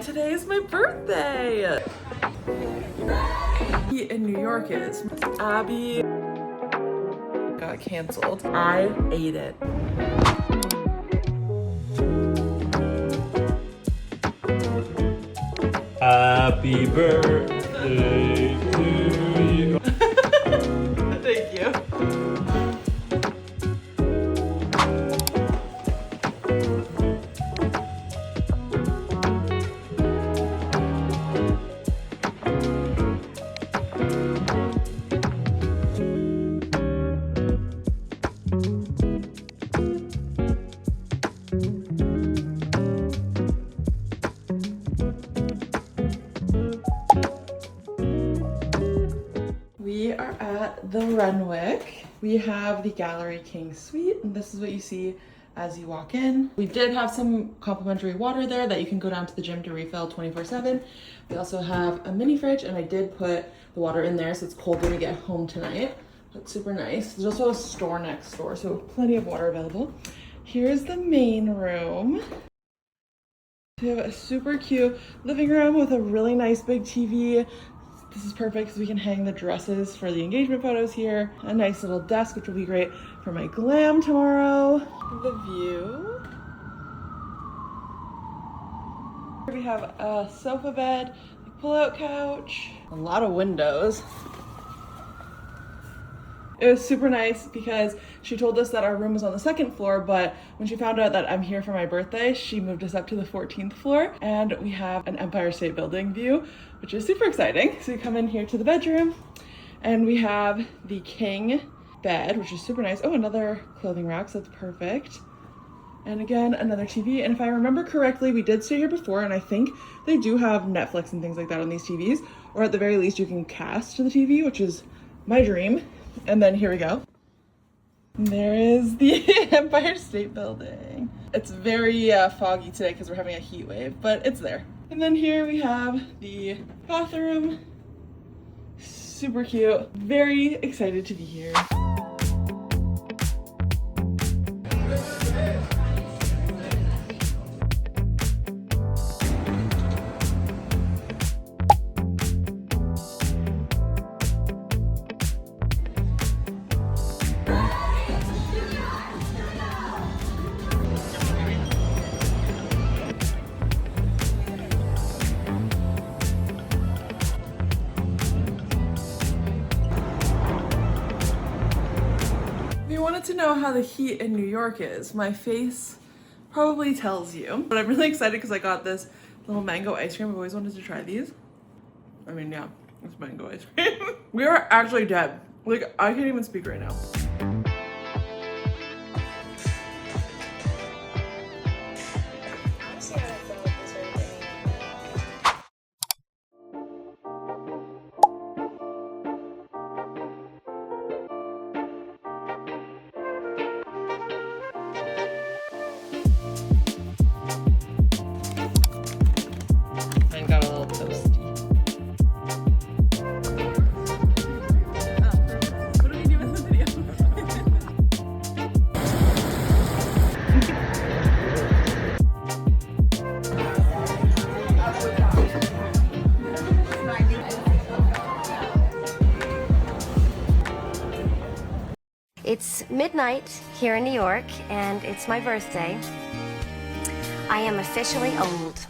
Today is my birthday. In New York is Abby got canceled. I ate it. Happy birthday to you. Thank you. We are at the Renwick. We have the Gallery King Suite, and this is what you see as you walk in. We did have some complimentary water there that you can go down to the gym to refill 24/7. We also have a mini fridge, and I did put the water in there so it's cold when we get home tonight. That's super nice. There's also a store next door, so plenty of water available. Here's the main room. We have a super cute living room with a really nice big TV. This is perfect because we can hang the dresses for the engagement photos here. A nice little desk, which will be great for my glam tomorrow. The view. Here we have a sofa bed, pull-out couch, a lot of windows. It was super nice because she told us that our room was on the second floor, but when she found out that I'm here for my birthday, she moved us up to the 14th floor, and we have an Empire State Building view, which is super exciting. So we come in here to the bedroom, and we have the king bed, which is super nice. Oh, another clothing rack, so that's perfect. And again, another TV. And if I remember correctly, we did stay here before, and I think they do have Netflix and things like that on these TVs, or at the very least, you can cast to the TV, which is my dream. And then here we go. There is the Empire State Building. It's very foggy today because we're having a heat wave, but it's there. And then here we have the bathroom. Super cute. Very excited to be here. Wanted to know how the heat in New York is. My face probably tells you, but I'm really excited because I got this little mango ice cream. I've always wanted to try these. I mean, yeah, it's mango ice cream. We are actually dead. Like, I can't even speak right now. Got a little toasty. What do we do in the video? It's midnight here in New York, and it's my birthday. I am officially old.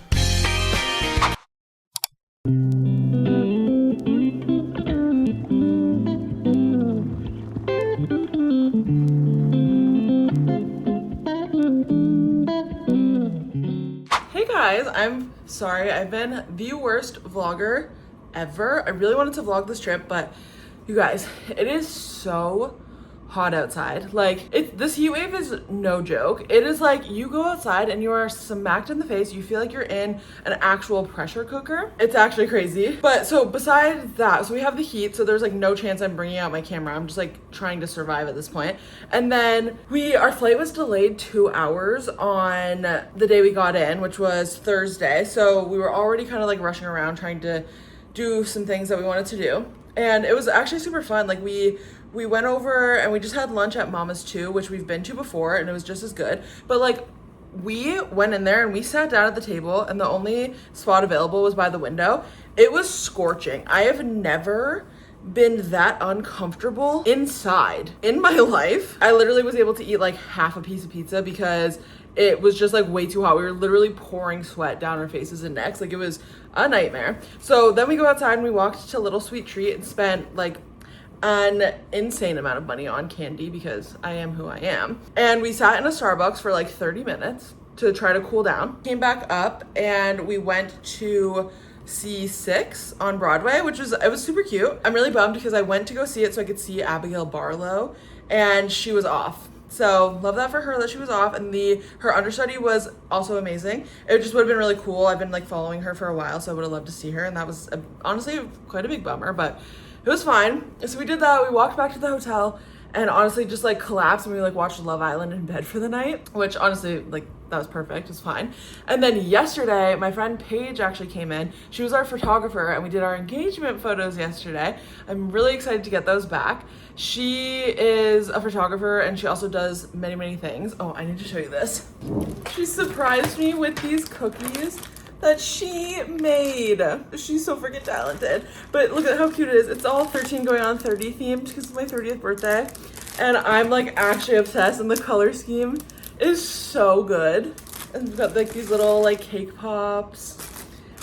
Hey guys, I'm sorry. I've been the worst vlogger ever. I really wanted to vlog this trip, but you guys, it is so hot outside. Like, this heat wave is no joke. It is like you go outside and you are smacked in the face. You feel like you're in an actual pressure cooker. It's actually crazy. But so besides that, so we have the heat, so there's like no chance I'm bringing out my camera. I'm just like trying to survive at this point. And then our flight was delayed 2 hours on the day we got in, which was Thursday. So we were already kind of like rushing around trying to do some things that we wanted to do. And it was actually super fun. Like we went over and we just had lunch at Mama's too, which we've been to before, and it was just as good. But like we went in there and we sat down at the table, and the only spot available was by the window. It was scorching. I have never been that uncomfortable inside in my life. I literally was able to eat like half a piece of pizza because it was just like way too hot. We were literally pouring sweat down our faces and necks. Like, it was a nightmare. So then we go outside and we walked to Little Sweet Treat and spent like an insane amount of money on candy because I am who I am. And we sat in a Starbucks for like 30 minutes to try to cool down. Came back up and we went to see Six on Broadway, which was, it was super cute. I'm really bummed because I went to go see it so I could see Abigail Barlow, and she was off. So love that for her that she was off, and her understudy was also amazing. It just would have been really cool. I've been like following her for a while, so I would have loved to see her, and that was honestly quite a big bummer, but it was fine. So we did that. We walked back to the hotel and honestly just like collapsed, and we like watched Love Island in bed for the night, which honestly, like, that was perfect. It was fine. And then yesterday, my friend Paige actually came in. She was our photographer, and we did our engagement photos yesterday. I'm really excited to get those back. She is a photographer, and she also does many, many things. Oh, I need to show you this. She surprised me with these cookies that she made. She's so freaking talented. But look at how cute it is. It's all 13 going on 30 themed because it's my 30th birthday. And I'm like actually obsessed, and the color scheme is so good. And we've got like these little like cake pops.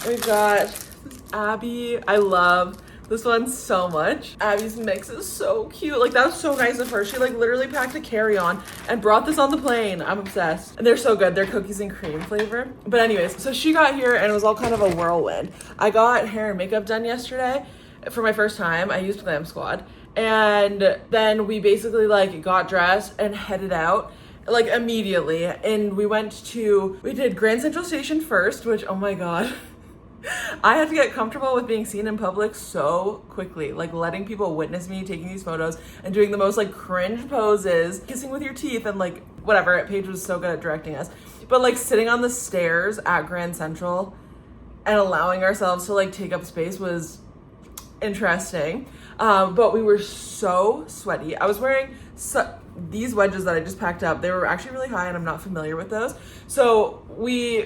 And we've got Abby. I love this one so much. Abby's mix is so cute. Like, that was so nice of her. She like literally packed a carry-on and brought this on the plane. I'm obsessed. And they're so good. They're cookies and cream flavor. But anyways, so she got here and it was all kind of a whirlwind. I got hair and makeup done yesterday for my first time. I used Glam Squad. And then we basically like got dressed and headed out like immediately. And we did Grand Central Station first, which, oh my God. I had to get comfortable with being seen in public so quickly, like letting people witness me taking these photos and doing the most like cringe poses, kissing with your teeth and like whatever. Paige was so good at directing us. But like sitting on the stairs at Grand Central and allowing ourselves to like take up space was interesting. But we were so sweaty. I was wearing these wedges that I just packed up. They were actually really high and I'm not familiar with those. So we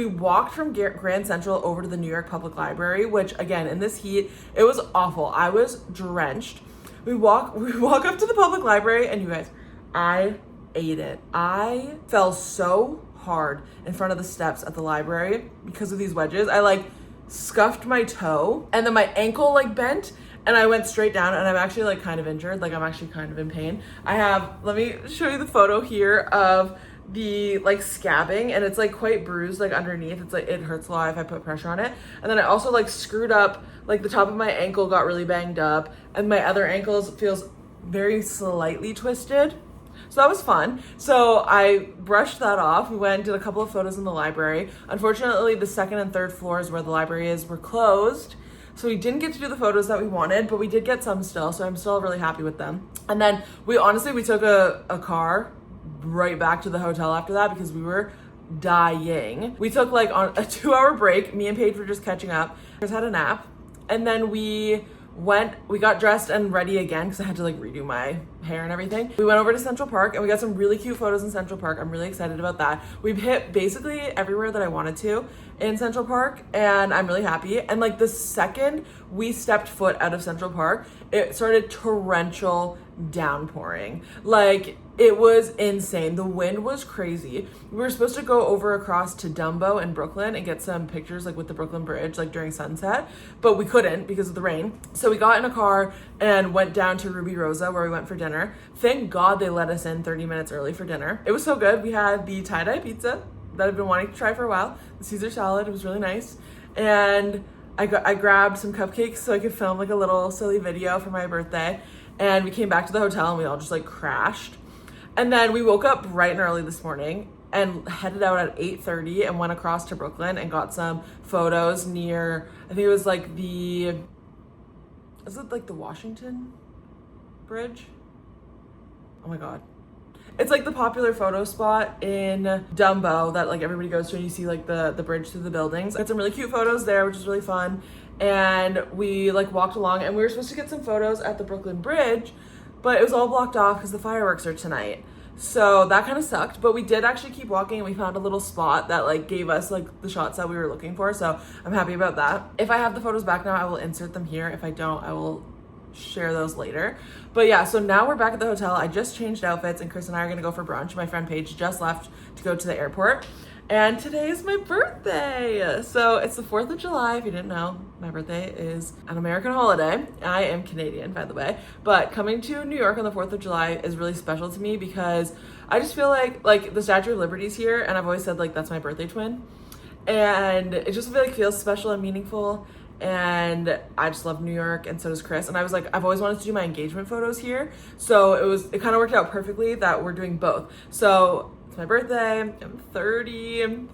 walked from Grand Central over to the New York Public Library, which again, in this heat, it was awful. I was drenched. We walk up to the public library, and you guys, I ate it. I fell so hard in front of the steps at the library because of these wedges. I like scuffed my toe, and then my ankle like bent, and I went straight down, and I'm actually like kind of injured. Like, I'm actually kind of in pain. Let me show you the photo here of the like scabbing, and it's like quite bruised like underneath. It's like, it hurts a lot if I put pressure on it. And then I also like screwed up, like the top of my ankle got really banged up, and my other ankles feels very slightly twisted. So that was fun. So I brushed that off. We went and did a couple of photos in the library. Unfortunately, the second and third floors where the library is were closed. So we didn't get to do the photos that we wanted, but we did get some still. So I'm still really happy with them. And then we took a car right back to the hotel after that because we were dying. We took like on a 2-hour break. Me and Paige were just catching up. Just had a nap. And then we got dressed and ready again because I had to like redo my hair and everything. We went over to Central Park and we got some really cute photos in Central Park. I'm really excited about that. We've hit basically everywhere that I wanted to in Central Park, and I'm really happy. And like the second we stepped foot out of Central Park, it started torrential downpouring. Like, it was insane. The wind was crazy. We were supposed to go over across to Dumbo in Brooklyn and get some pictures like with the Brooklyn Bridge like during sunset, but we couldn't because of the rain. So we got in a car and went down to Ruby Rosa where we went for dinner. Thank God they let us in 30 minutes early for dinner. It was so good. We had the tie-dye pizza that I've been wanting to try for a while, the Caesar salad. It was really nice. And I grabbed some cupcakes so I could film like a little silly video for my birthday. And we came back to the hotel and we all just like crashed. And then we woke up bright and early this morning and headed out at 8:30 and went across to Brooklyn and got some photos near, I think it was like is it like the Washington Bridge? Oh my God. It's like the popular photo spot in Dumbo that like everybody goes to, and you see like the bridge through the buildings. Got some really cute photos there, which is really fun. And we like walked along, and we were supposed to get some photos at the Brooklyn Bridge, but it was all blocked off because the fireworks are tonight. So that kind of sucked, but we did actually keep walking and we found a little spot that like gave us like the shots that we were looking for. So I'm happy about that. If I have the photos back now, I will insert them here. If I don't, I will share those later. But yeah, so now we're back at the hotel. I just changed outfits and Chris and I are gonna go for brunch. My friend Paige just left to go to the airport. And today is my birthday. So it's the 4th of July. If you didn't know, my birthday is an American holiday. I am Canadian, by the way. But coming to New York on the 4th of July is really special to me because I just feel like the Statue of Liberty is here, and I've always said like that's my birthday twin. And it just feels special and meaningful. And I just love New York, and so does Chris. And I was like, I've always wanted to do my engagement photos here. So it kind of worked out perfectly that we're doing both. So it's my birthday, I'm 30, and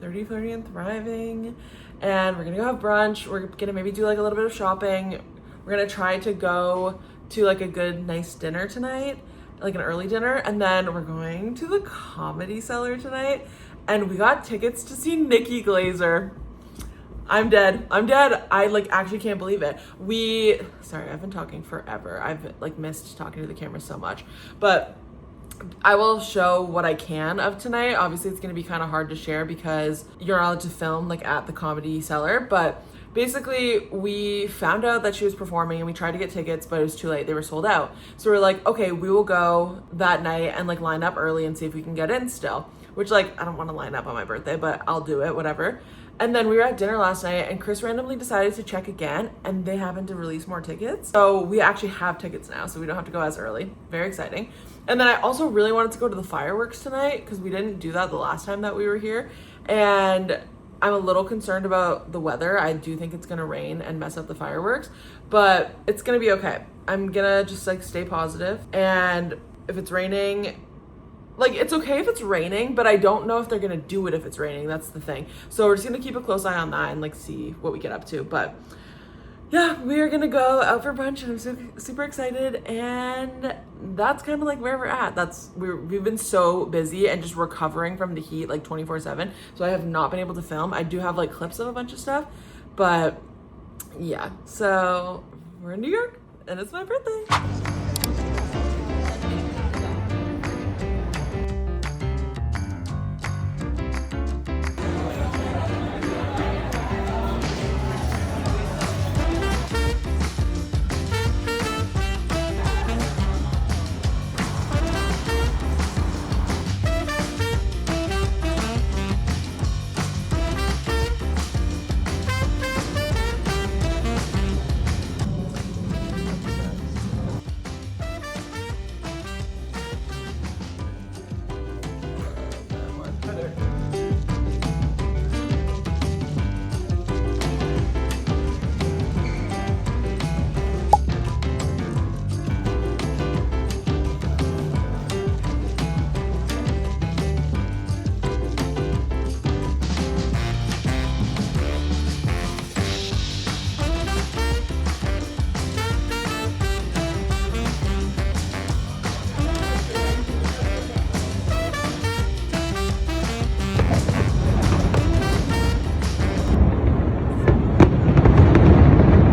thriving, and we're gonna go have brunch. We're gonna maybe do like a little bit of shopping. We're gonna try to go to like a good, nice dinner tonight, like an early dinner, and then we're going to the Comedy Cellar tonight, and we got tickets to see Nikki Glazer. I'm dead. I like actually can't believe it. Sorry, I've been talking forever. I've like missed talking to the camera so much, but I will show what I can of tonight. Obviously it's going to be kind of hard to share because you're not allowed to film like at the Comedy Cellar, but basically we found out that she was performing and we tried to get tickets, but it was too late. They were sold out. So we're like, okay, we will go that night and like line up early and see if we can get in still, which like, I don't want to line up on my birthday, but I'll do it, whatever. And then we were at dinner last night and Chris randomly decided to check again and they happened to release more tickets. So we actually have tickets now, so we don't have to go as early. Very exciting. And then I also really wanted to go to the fireworks tonight because we didn't do that the last time that we were here. And I'm a little concerned about the weather. I do think it's gonna rain and mess up the fireworks, but it's gonna be okay. I'm gonna just like stay positive. And if it's raining, like it's okay if it's raining, but I don't know if they're gonna do it if it's raining. That's the thing. So we're just gonna keep a close eye on that and like see what we get up to. But yeah, we are gonna go out for brunch and I'm super excited, and that's kind of like where we're at. We've been so busy and just recovering from the heat like 24/7, so I have not been able to film. I do have like clips of a bunch of stuff, but yeah, so we're in New York and it's my birthday.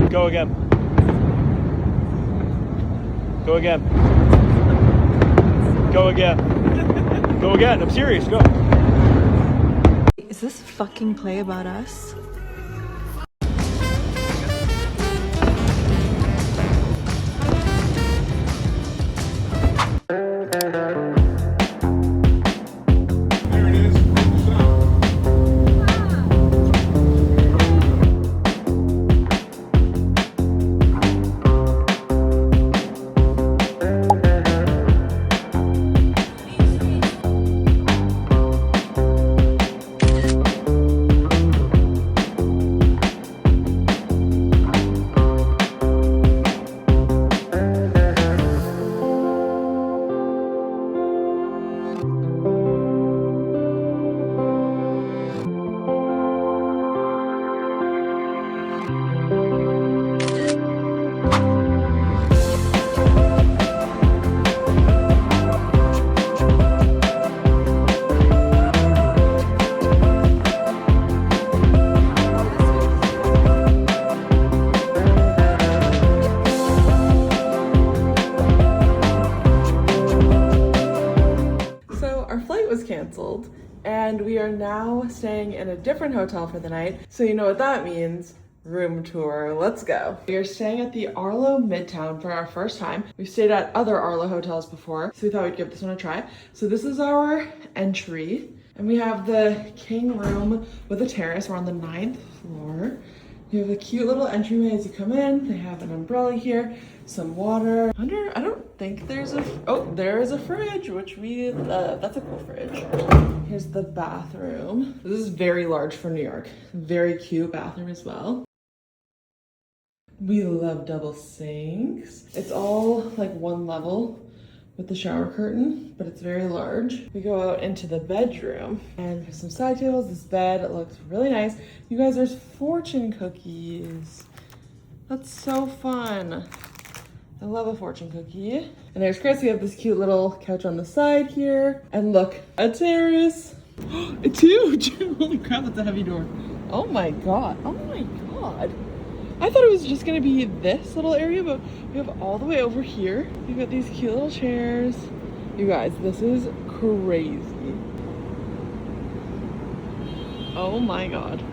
Go again. Go again. Go again. Go again. I'm serious. Go. Is this fucking play about us? are now staying in a different hotel for the night, so you know what that means. Room tour. Let's go. We are staying at the Arlo Midtown for our first time. We've stayed at other Arlo hotels before, so we thought we'd give this one a try. So this is our entry, and we have the king room with a terrace. We're on the 9th floor. You have a cute little entryway as you come in. They have an umbrella here, some water. I don't think there's there is a fridge, which we love. That's a cool fridge. Here's the bathroom. This is very large for New York. Very cute bathroom as well. We love double sinks. It's all like one level with the shower curtain, but it's very large. We go out into the bedroom and there's some side tables. This bed looks really nice. You guys, there's fortune cookies. That's so fun. I love a fortune cookie. And there's Chris. We have this cute little couch on the side here. And look, a terrace. It's huge. Holy crap, that's a heavy door. Oh my God. Oh my God. I thought it was just gonna be this little area, but we have all the way over here. We've got these cute little chairs. You guys, this is crazy. Oh my God.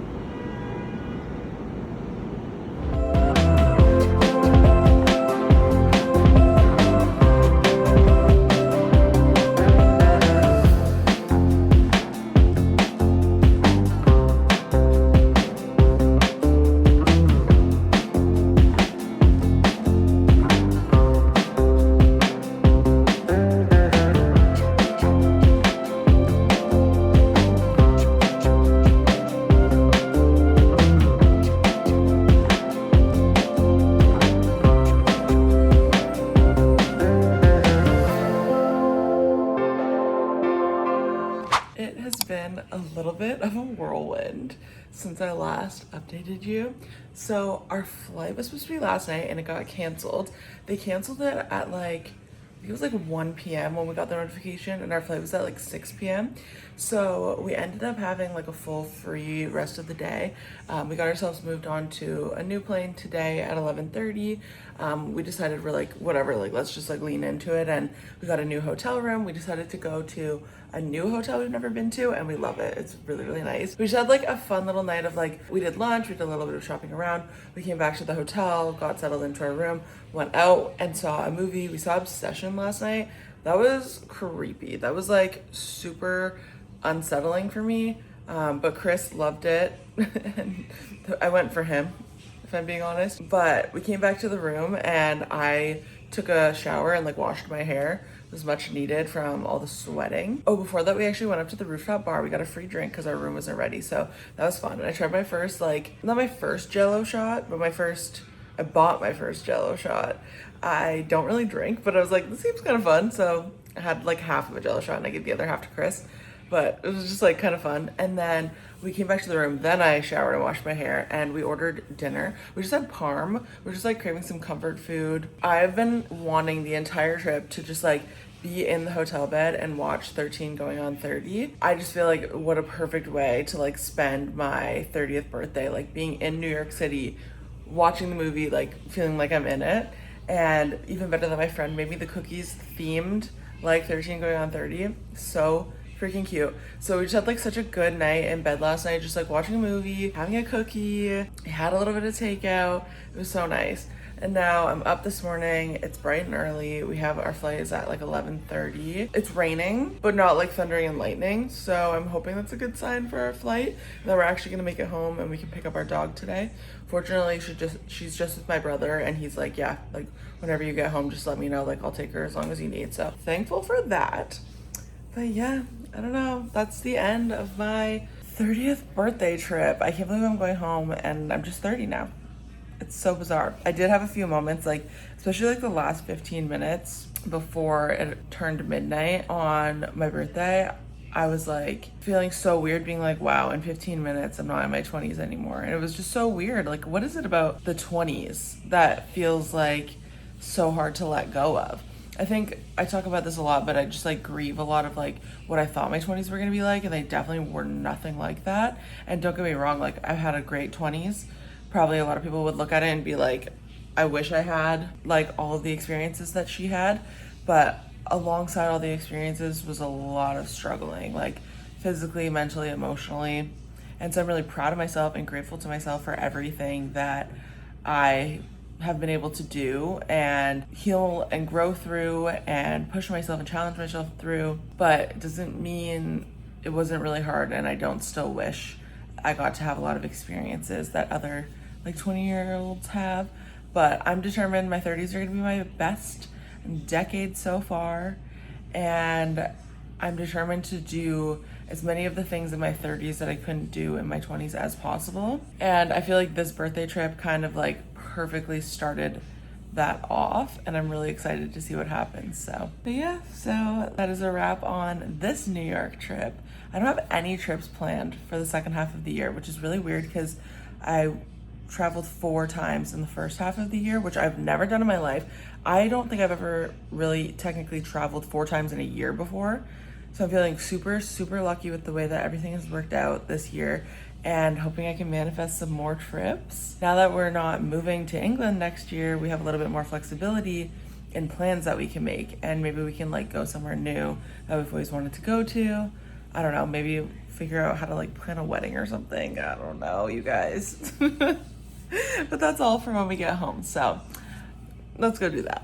It has been a little bit of a whirlwind since I last updated you. So our flight was supposed to be last night and it got canceled. They canceled it at like, I think it was like 1 p.m. when we got the notification, and our flight was at like 6 p.m. So we ended up having like a full free rest of the day. We got ourselves moved on to a new plane today at 11:30. We decided we're like, whatever, like let's just like lean into it, and we got a new hotel room. We decided to go to a new hotel we've never been to, and we love it. It's really, really nice. We just had like a fun little night of like, we did lunch, we did a little bit of shopping around. We came back to the hotel, got settled into our room, went out and saw a movie. We saw Obsession last night. That was creepy. That was like super unsettling for me, but Chris loved it and I went for him, if I'm being honest. But we came back to the room and I took a shower and like washed my hair. It was much needed from all the sweating. Oh, before that we actually went up to the rooftop bar. We got a free drink because our room wasn't ready, so that was fun. And I tried my first, like, not my first Jello shot, but I bought my first Jello shot. I don't really drink, but I was like, this seems kind of fun, so I had like half of a Jello shot and I gave the other half to Chris. But it was just like kind of fun. And then we came back to the room, then I showered and washed my hair, and we ordered dinner. We just had parm. We're just like craving some comfort food. I've been wanting the entire trip to just like be in the hotel bed and watch 13 going on 30. I just feel like what a perfect way to like spend my 30th birthday, like being in New York City, watching the movie, like feeling like I'm in it. And even better than my friend made me the cookies themed like 13 going on 30. So freaking cute. So we just had like such a good night in bed last night, just like watching a movie, having a cookie, had a little bit of takeout. It was so nice. And now I'm up this morning. It's bright and early. We have our flight is at like 11:30. It's raining, but not like thundering and lightning. So I'm hoping that's a good sign for our flight, that we're actually gonna make it home and we can pick up our dog today. Fortunately, she's just with my brother, and he's like, yeah, like whenever you get home, just let me know. Like I'll take her as long as you need. So thankful for that. But yeah, I don't know. That's the end of my 30th birthday trip. I can't believe I'm going home and I'm just 30 now. It's so bizarre. I did have a few moments, like especially like the last 15 minutes before it turned midnight on my birthday. I was like feeling so weird, being like, wow, in 15 minutes I'm not in my 20s anymore. And it was just so weird. Like, what is it about the 20s that feels like so hard to let go of? I think I talk about this a lot, but I just like grieve a lot of like what I thought my 20s were gonna be like, and they definitely were nothing like that. And don't get me wrong, like I've had a great 20s. Probably a lot of people would look at it and be like, I wish I had like all of the experiences that she had. But alongside all the experiences was a lot of struggling, like physically, mentally, emotionally. And so I'm really proud of myself and grateful to myself for everything that I have been able to do and heal and grow through and push myself and challenge myself through. But it doesn't mean it wasn't really hard, and I don't still wish I got to have a lot of experiences that other like 20-year-olds have. But I'm determined my 30s are gonna be my best decade so far, and I'm determined to do as many of the things in my 30s that I couldn't do in my 20s as possible. And I feel like this birthday trip kind of like perfectly started that off, and I'm really excited to see what happens. So, but yeah, so that is a wrap on this New York trip. I don't have any trips planned for the second half of the year, which is really weird because I traveled 4 times in the first half of the year, which I've never done in my life. I don't think I've ever really technically traveled 4 times in a year before. So I'm feeling super, super lucky with the way that everything has worked out this year, and hoping I can manifest some more trips. Now that we're not moving to England next year, we have a little bit more flexibility in plans that we can make, and maybe we can like go somewhere new that we've always wanted to go to. I don't know, maybe figure out how to like plan a wedding or something. I don't know, you guys. But that's all for when we get home. So let's go do that.